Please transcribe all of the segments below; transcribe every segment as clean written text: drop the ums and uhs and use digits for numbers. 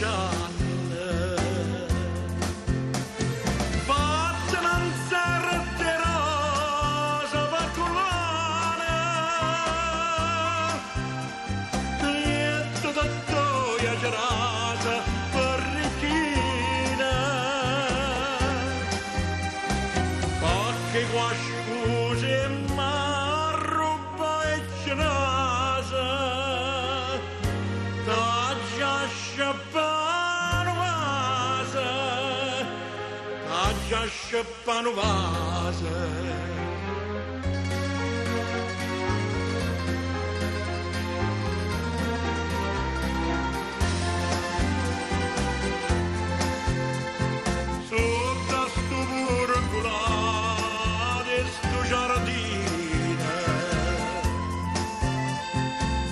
scianne. Fatta non serve rosa vaculana, niente da toia gelata porrichina, perché qua scusi ma ruba e cenasa, taggia sciappanovasa, taggia sciappanovasa. Sotto sto burgulare, sto giardino,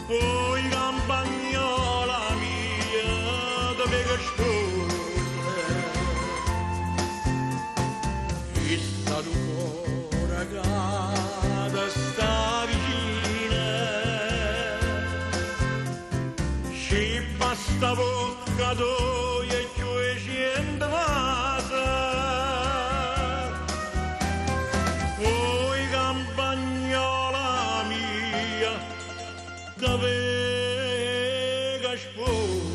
poi campagnola mia, dove che sposa, e sta ancora cade, sta vicina, ci basta bocca d'oia e 200 vasa, poi campagnola mia, dove che sposa.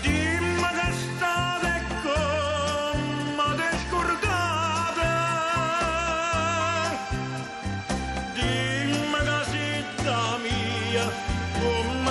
Dimmi che state come te scordate, dimmi che siete mia, come